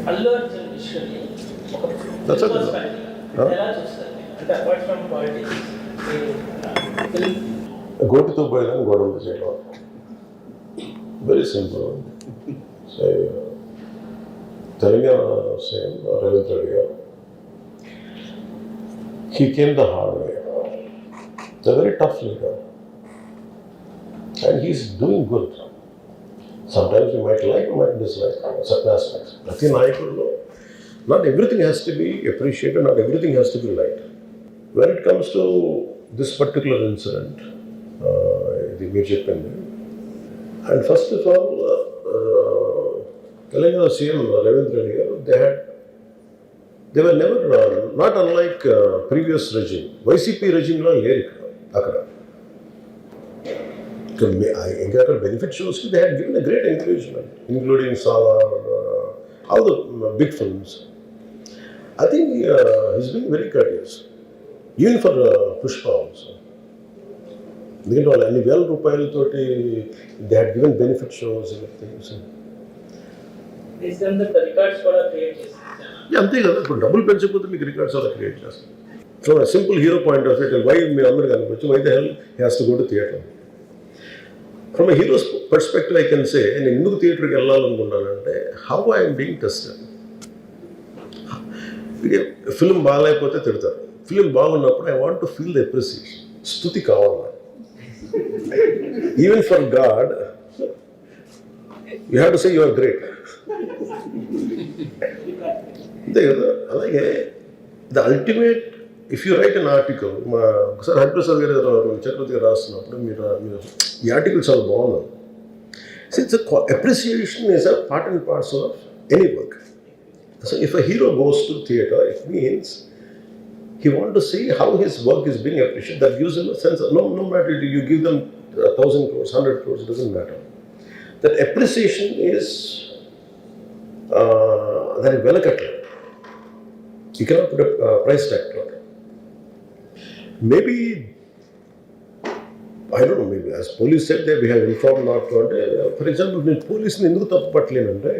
అల్లు అర్జున్ విషయాన్ని ఎలా చూస్తారు అంటే అపార్ట్ ఫ్రమ్ పాలిటిక్స్ గోటితో పోయేదాన్ని గొడవలు చేయడం very simple. Telangana CM Revanth Reddy గారు he came the hard way. It's a very tough leader and he's doing good. Sometimes you might like, you might dislike certain aspects. Prati Nayakulu, not everything has to be appreciated, not everything has to be liked. When it comes to this particular incident, the major pending, and first of all, Telangana CM Ravindra Reddy, they were never, not unlike previous regime. YCP regime lo leru akkada. Agar benefit shows, they had given a great encouragement, including Salar, all the big films. I think he's been very courteous, even for Pushpa also. They had given benefit shows and things. Records కూడా create చేస్తారు. అంతే కదా, ఇప్పుడు డబ్బులు పెంచకపోతే మీకు records అలా create చేస్తారు. From a simple hero point of view, why మీరు అందరూ కనుకోవచ్చు, why the hell he has to go to theatre? From a hero's perspective, I can say, నేను ఎందుకు థియేటర్కి వెళ్ళాలనుకున్నానంటే, how I am being tested. Film బాగాలేకపోతే తిడతారు, film బాగున్నప్పుడు I want to feel the appreciation, స్తుతి కావాలి. Even for God you have to say you are great. అంతే కదా. అలాగే the ultimate, if you write an article, ఒకసారి హరిప్రసాద్ గారు చక్రవర్తి గారు రాస్తున్నప్పుడు మీరు ఈ ఆర్టికల్ చాలా బాగుంది. So it's appreciation is a part and parcel of any work. So if a hero goes to theatre, it means he want to see how his work is being appreciated. That gives him a sense of, no matter you give them 1,000 crores, 100 crores, it doesn't matter. That appreciation is that is velakatla. You cannot put a price tag to it. Maybe, I don't know, maybe as police said that we have informed not to. For example, police ni enduku tappu pattalennante,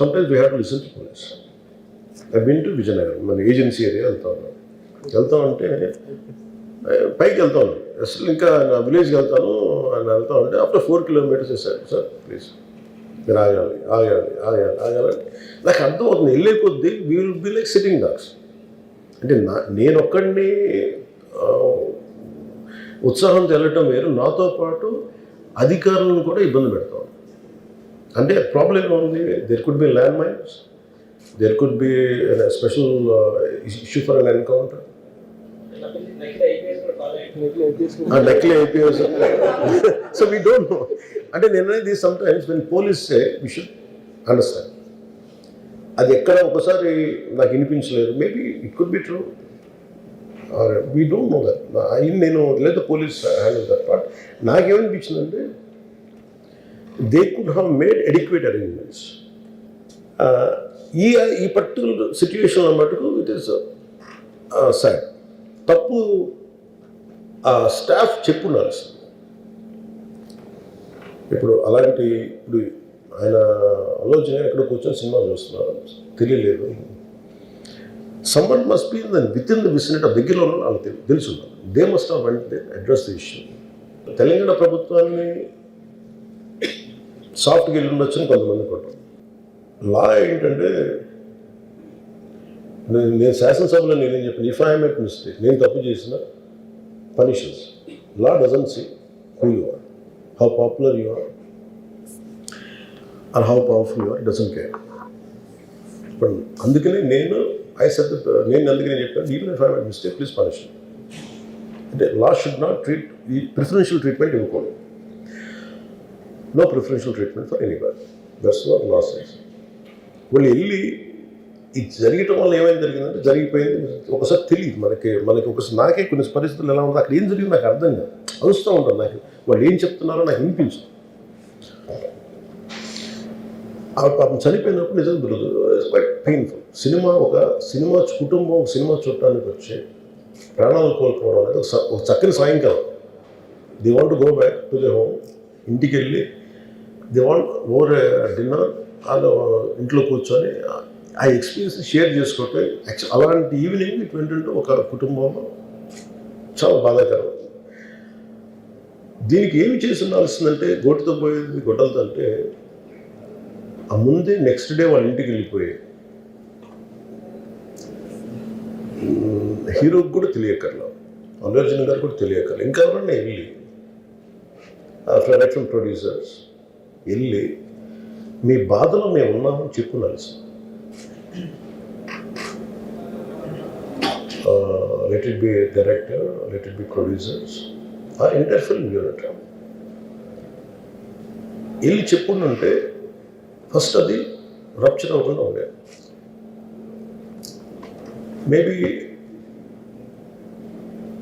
sometimes we have to listen to police. I've been to Vijayanagar, మన agency area వెళ్తా ఉంటే పైకి వెళ్తాను, అసలు ఇంకా నా విలేజ్కి వెళ్తాను అని వెళ్తా ఉంటే ఆఫ్టర్ 4 kilometers వేసారు, సార్ ప్లీజ్ మీరు ఆగాలి ఆగాలి ఆగాలి ఆగాలి. నాకు అర్థం అవుతుంది, వెళ్ళే కొద్దీ we will be like sitting dogs. అంటే నేను ఒక్కడిని ఉత్సాహంతో వెళ్ళటం వేరు, నాతో పాటు అధికారులను కూడా ఇబ్బంది పెడతాం. అంటే ప్రాబ్లం ఏముంది, there could be land mines, there could be a special issue for an encounter. Likely IPS. So we don't know. And then sometimes when police say, we should understand. అది ఎక్కడ ఒకసారి నాకు వినిపించలేదు, maybe it could be true, we don't know that. నేను లేదా police handle that part. నాకేమనిపించిందంటే they could have made adequate arrangements. ఈ particular సిచ్యువేషన్లో మటుకు ఇట్ ఈస్ సాడ్. తప్పు స్టాఫ్ చెప్పున్నారు. ఇప్పుడు అలాంటి, ఇప్పుడు ఆయన ఆలోచన ఎక్కడ కూర్చొని సినిమా చూస్తున్నారు తెలియలేదు. Someone must be within the vicinity, దగ్గరలో ఉన్న వాళ్ళకి తెలుసున్నారు. They must have went they address the issue. Telangana ప్రభుత్వాన్ని సాఫ్ట్గా వెళ్ళి ఉండొచ్చని కొంతమంది కొట్టారు. లా ఏంటంటే, నేను శాసనసభలో నేనేం చెప్పాను, ఇఫ్ ఐ మేక్ మిస్టేక్, నేను తప్పు చేసిన పనిషన్స్. Law doesn't see who you are, how popular you are or how powerful you are, doesn't care. ఇప్పుడు అందుకనే నేను అందుకనే చెప్పాను, even if I make mistake please punish. అంటే లా షుడ్ నాట్ ట్రీట్, ఈ ప్రిఫరెన్షియల్ ట్రీట్మెంట్ ఇవ్వకూడదు. No preferential treatment for anybody. That's what law says. వాళ్ళు వెళ్ళి ఇది జరగటం వల్ల ఏమైనా జరిగిందంటే జరిగిపోయింది, ఒకసారి తెలియదు మనకి ఒకసారి. నాకే కొన్ని పరిస్థితులు ఎలా ఉందో, అక్కడ ఏం జరిగింది నాకు అర్థం కాదు, అరుస్తూ ఉంటాను. నాకు వాళ్ళు ఏం చెప్తున్నారో నాకు వినిపించదు. ఆ పాపం చనిపోయినప్పుడు నిజంగా ఇట్స్ క్వైట్ పెయిన్ఫుల్. ఒక కుటుంబం ఒక సినిమా చూడటానికి వచ్చి ప్రాణాలు కోల్పోవడం అనేది ఒక చక్కని సాయంకాలం. They want to go back to they home. ఇంటికి వెళ్ళి దే వాంట్ ఓవర్ డిన్నర్ వాళ్ళు ఇంట్లో కూర్చొని ఆ ఎక్స్పీరియన్స్ షేర్ చేసుకుంటే అలాంటి ఈవినింగ్ ఇటు వెంటనే ఒక కుటుంబంలో చాలా బాధాకరం. దీనికి ఏమి చేసి ఉండాల్సిందంటే గోటుతో పోయేది గొడ్డలతో అంటే ఆ ముందే నెక్స్ట్ డే వాళ్ళ ఇంటికి వెళ్ళిపోయి హీరోకి కూడా తెలియకర్లా, అల్లు అర్జున్ గారు కూడా తెలియకర్లా, ఇంకా ఎవరన్నా వెళ్ళి ఫ్రమ్ ప్రొడ్యూసర్స్ వెళ్ళి మీ బాధలో మేము ఉన్నామని చెప్పుకోవాల్సి. Let it be director, let it be producers, ఆ ఎంటైర్ ఫిల్మ్ యూనిట్ వెళ్ళి చెప్పుకుంటుంటే ఫస్ట్ అది రప్చర్ అవ్వకుండా ఉండేది. మేబీ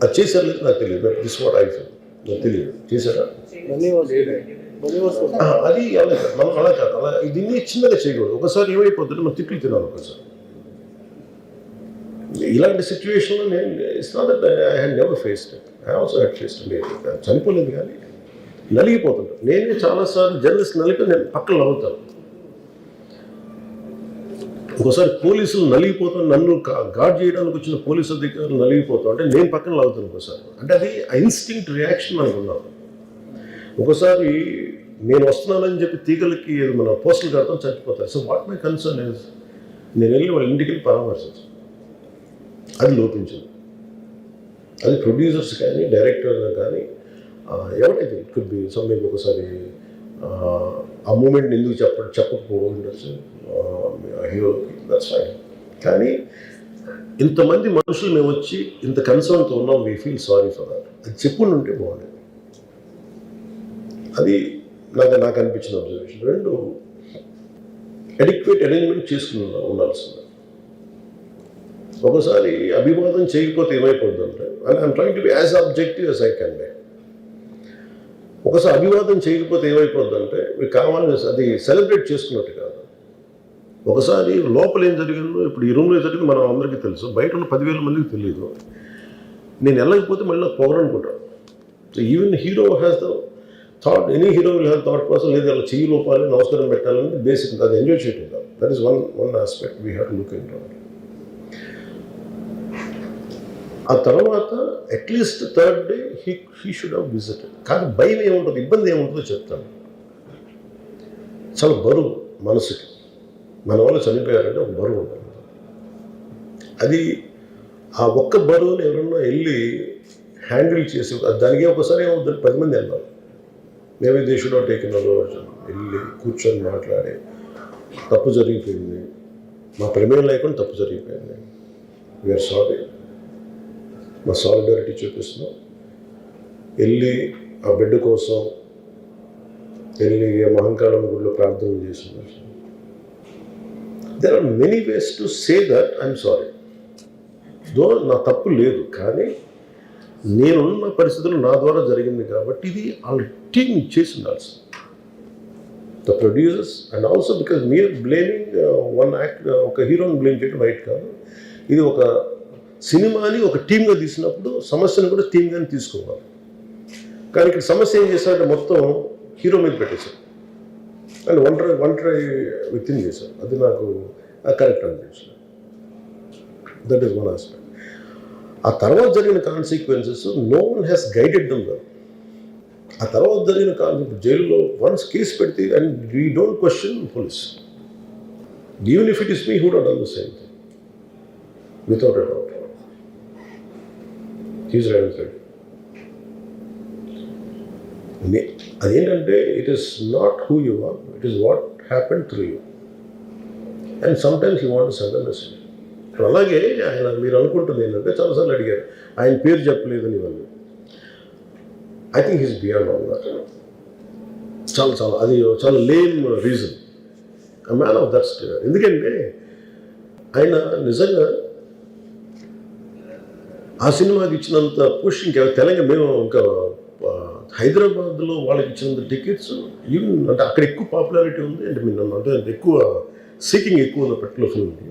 అది చేశారు లేదు నాకు తెలియదు, దిస్ వాట్ ఐ ఫీల్, నాకు తెలియదు చేశారా అది అలా కాదు, మనం అలా కాదు, అలా దీన్ని చిన్నగా చేయకూడదు. ఒకసారి ఏమైపోతుంటే మనం తిట్లు తినాలి ఒకసారి. ఇలాంటి సిచ్యువేషన్లో నేను it's not that I had never faced it, I also had faced లేదు, చనిపోలేదు కానీ నలిగిపోతుంటాను. నేనే చాలాసార్లు జర్నలిస్ట్ నలిపి నేను పక్కన నవ్వుతాను. ఒకసారి పోలీసులు నలిగిపోతాను, నన్ను గార్డ్ చేయడానికి వచ్చిన పోలీసు అధికారులు నలిగిపోతాం అంటే నేను పక్కన లాగుతాను ఒకసారి. అంటే అది ఇన్స్టింక్ట్ రియాక్షన్ మనకు ఉన్నాం. ఒకసారి నేను వస్తున్నానని చెప్పి తీగలకి మన పోస్టులు కడతాం చచ్చిపోతారు. So what my concern is నేను వెళ్ళి వాళ్ళ ఇంటికి వెళ్ళి పరామర్శించాను. అది లోపించింది. అది ప్రొడ్యూసర్స్ కానీ డైరెక్టర్ కానీ ఎవరైతే ఇట్ కుడ్ బి సమ్థింగ్ ఒకసారి ఆ మూమెంట్ని ఎందుకు చెప్పకపోవడం ఉండొచ్చు హీరోకి, దట్స్ ఫైన్. కానీ ఇంతమంది మనుషులు మేము వచ్చి ఇంత కన్సర్న్తో ఉన్నాం, we feel sorry for that, అది చెప్పుకుని ఉంటే బాగుండేది. అది నాకు అనిపించిన అబ్జర్వేషన్. రెండు అడిక్వేట్ అరేంజ్మెంట్ చేసుకుని ఉండాల్సింది. ఒకసారి అభివాదం చేయకపోతే ఏమైపోద్ది అంటే, I'm trying to be as objective as I can be. ఒకసారి అభివాదం చేయకపోతే ఏమైపోద్ది అంటే మీకు కావాలని అది సెలబ్రేట్ చేసుకున్నట్టు కాదు. ఒకసారి లోపల ఏం జరిగిందో ఇప్పుడు ఈ రూమ్లో జరిగింది మనం అందరికీ తెలుసు, బయట ఉన్న 10,000 మందికి తెలియదు. నేను వెళ్ళకపోతే మళ్ళీ నాకు పొగరనుకుంటాను. So even hero has the thought, any hero will have thought process, లేదా అలా చెయ్యి లోపాలి నమస్కారం పెట్టాలని బేసిక్ అది ఎంజాయ్ చేయటం కాదు. That is one aspect we have to look in. ఆ తర్వాత at least third day he should have visited. కానీ భయం ఏముంటుంది, ఇబ్బంది ఏముంటుందో చెప్తాను. చాలా బరువు మనసుకి, మన వాళ్ళు చనిపోయారంటే ఒక బరువు ఉంటుంది. అది ఆ ఒక్క బరువుని ఎవరన్నా వెళ్ళి హ్యాండిల్ చేసి దానికి ఒకసారి ఏమవుతుంది 10 మంది వెళ్ళాలి. Maybe they should have taken వెళ్ళి కూర్చొని మాట్లాడి తప్పు జరిగిపోయింది, మా ప్రమేయం లేకుండా తప్పు జరిగిపోయింది, వీఆర్ సారీ, మా సాలిడారిటీ చూపిస్తున్నాం, వెళ్ళి ఆ బిడ్డ కోసం వెళ్ళి మహంకాళం గుడిలో ప్రార్థన చేస్తున్నారు. There are many ways to say that I'm sorry, though నా తప్పు లేదు, కానీ నేనున్న పరిస్థితులు నా ద్వారా జరిగింది కాబట్టి ఇది వాళ్ళ టీం చేసి ఉండాల్సి. The producers and also because మీరు బ్లేమింగ్ వన్ యాక్ట్, ఒక హీరోని బ్లేమ్ చేయడం రైట్ కాదు. ఇది ఒక సినిమాని ఒక టీమ్గా తీసినప్పుడు సమస్యను కూడా టీమ్గానే తీసుకోవాలి. కానీ ఇక్కడ సమస్య ఏం చేశారంటే మొత్తం హీరో మీద పెట్టేశారు అండ్ ఒంటరి వ్యక్తిని చేశారు. అది నాకు కరెక్ట్ అనిపించింది. That is one aspect. ఆ తర్వాత జరిగిన consequences no one has guided them well. ఆ తర్వాత జరిగిన జైలులో వన్స్ కేసు పెడితే and we don't question police, even if it is me who don't done the same thing without a doubt. అదేంటంటే it is not who you are, it is what happen through you and sometimes you want send a message. ఇప్పుడు అలాగే ఆయన మీరు అనుకుంటుంది ఏంటంటే చాలాసార్లు అడిగారు ఆయన పేరు చెప్పలేదని ఇవన్నీ. I think he's beyond all that. చాలా అది చాలా lame reason, a man of that stage. ఎందుకంటే ఆయన నిజంగా ఆ సినిమాకి ఇచ్చినంత పుష్ ఇంకా తెలంగాణ మేము ఇంకా హైదరాబాద్లో వాళ్ళకి ఇచ్చినంత టికెట్స్ ఈవెన్ అంటే అక్కడ ఎక్కువ పాపులారిటీ ఉంది అంటే మీరు అంటే ఎక్కువ సీకింగ్ ఎక్కువ ఉన్న పర్టికులర్ ఫిల్మ్కి.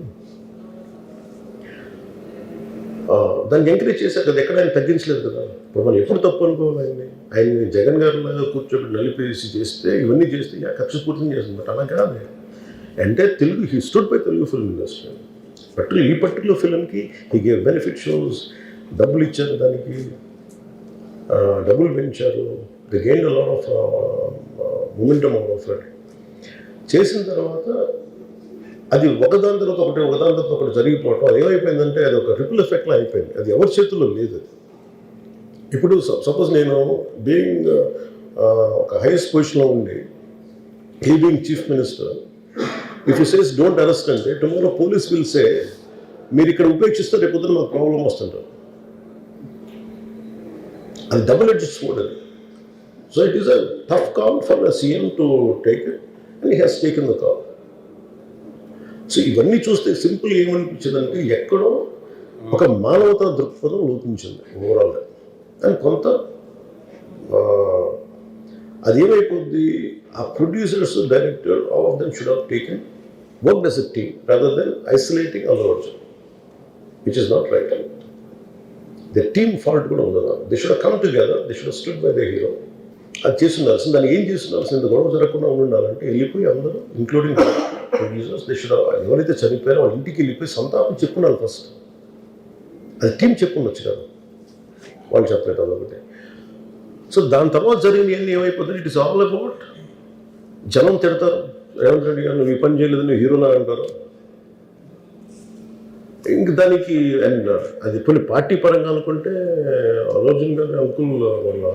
దాన్ని ఎంకరేజ్ చేశారు కదా, ఎక్కడ ఆయన తగ్గించలేదు కదా. ఇప్పుడు మనం ఎప్పుడు తప్పు అనుకోవాలి ఆయన్ని జగన్ గారిలాగా కూర్చోబెట్టి నలిపేసి చేస్తే ఇవన్నీ చేస్తే కక్షపూర్తిని చేస్తుంది. అలా కాదు. అంటే Telugu he stood by Telugu film industry. ఈ పర్టికులర్ ఫిల్మ్కి హీ గేవ్ బెనిఫిట్ షోస్, డబ్బులు ఇచ్చారు, దానికి డబ్బులు పెంచారు. The gain a lot of momentum of it. చేసిన తర్వాత అది ఒకదాని తర్వాత ఒకటి జరిగిపోవటం, అది ఏమైపోయిందంటే అది ఒక రిపుల్ ఎఫెక్ట్లో అయిపోయింది. అది ఎవరి చేతుల్లో లేదు. అది ఇప్పుడు సపోజ్ నేను బీయింగ్ ఒక హైయెస్ట్ పొజిషన్లో ఉండి, he being chief minister, if you says don't arrest అంటే టుమారో పోలీస్ విల్ సే మీరు ఇక్కడ ఉపేక్షిస్తే రేపు పొద్దున మాకు ప్రాబ్లం వస్తుంటారు. అది డబుల్ ఎడ్జ్డ్ స్వోర్డ్ అది. So it is a tough call for the CM to take it and he has taken the call. So ఇవన్నీ చూస్తే సింపుల్ ఏమనిపించిందంటే ఎక్కడో ఒక మానవతా దృక్పథం లోపించింది ఓవరాల్గా. అండ్ కొంత అదేమైపోద్ది, ఆ producers, director, all of them should have taken work as a team rather than isolating Allu Arjun, which is not right. The team fault కూడా ఉండదు. They should have come together, they should have stood by the hero. అది చేస్తుండాల్సింది. దాన్ని ఏం చేస్తుండాల్సింది, గొడవ జరగకుండా ఉండాలంటే వెళ్ళిపోయి అందరూ ఇంక్లూడింగ్ ప్రొడ్యూసర్స్, దే షుడ్ ఎవరైతే చనిపోయారో వాళ్ళ ఇంటికి వెళ్ళిపోయి సంతాపం చెప్పున్నారు ఫస్ట్. అది టీం చెప్పుండొచ్చు కదా, వాళ్ళు చెప్పలేదు అదొకటి. సో దాని తర్వాత జరిగినవన్నీ ఏమైపోతుంది, ఇట్ ఇస్ ఆల్ అబౌట్ జనం తిడతారు, రేవంత్ రెడ్డి గారు నువ్వు ఈ పని చేయలేదని హీరోలా అంటారు. ఇంక దానికి అండ్ అది కొన్ని పార్టీ పరంగా అనుకుంటే అర్జున్ గారి అంకుల్ వాళ్ళ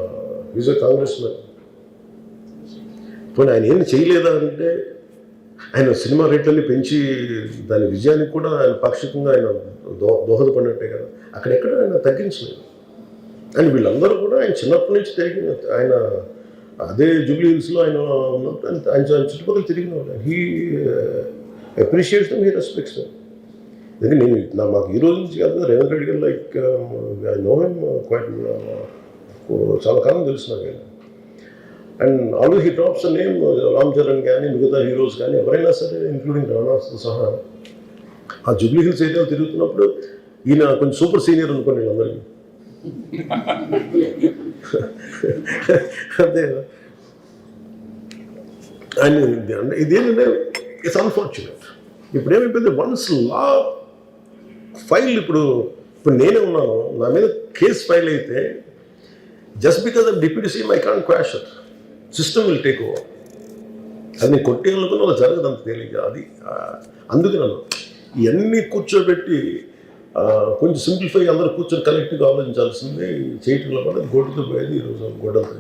ఈజ్ ఎ కాంగ్రెస్ మ్యాన్. పోనీ ఆయన ఏం చేయలేదా అంటే ఆయన సినిమా రేట్లన్నీ పెంచి దాని విజయానికి కూడా ఆయన పాక్షికంగా ఆయన దోహదపడినట్టే కదా. అక్కడెక్కడ ఆయన తగ్గించలేదు. అండ్ వీళ్ళందరూ కూడా ఆయన చిన్నప్పటి నుంచి తిరిగిన, ఆయన అదే జూబ్లీ హిల్స్లో ఆయన ఉన్నప్పుడు ఆయన చుట్టుపక్కల తిరిగిన వాళ్ళు. He appreciates them, he respects them. ఎందుకంటే మాకు ఈ రోజు నుంచి కాదు, Revanth Reddy garu like I know him quite, చాలా కాలం తెలుసు నాకు ఆయన. And always he drops name Ram Charan కానీ మిగతా హీరోస్ కానీ ఎవరైనా సరే ఇంక్లూడింగ్ రాణాతో సహా ఆ జూబ్లీ హిల్స్ ఏరియాలో తిరుగుతున్నప్పుడు ఈయన కొంచెం సూపర్ సీనియర్ అనుకోండి వీళ్ళందరికీ. అదే ఆయన ఇదేంటంటే ఇట్స్ అన్ఫార్చునేట్. ఇప్పుడు ఏమైపోయింది, వన్స్ లా ఫైల్ ఇప్పుడు నేనే ఉన్నాను, నా మీద కేసు ఫైల్ అయితే just because of deputy CM I can't quash it, system will take over. అది నేను కొట్టేయాలనుకున్న వాళ్ళు జరగదు అంత తేలిక. అది అందుకే నన్ను ఇవన్నీ కూర్చోబెట్టి కొంచెం సింప్లిఫై అందరూ కూర్చొని కలెక్టివ్గా ఆలోచించాల్సింది చేయటంలో కూడా గొడ్డుతో పోయేది ఈరోజు గొడ్డలతో.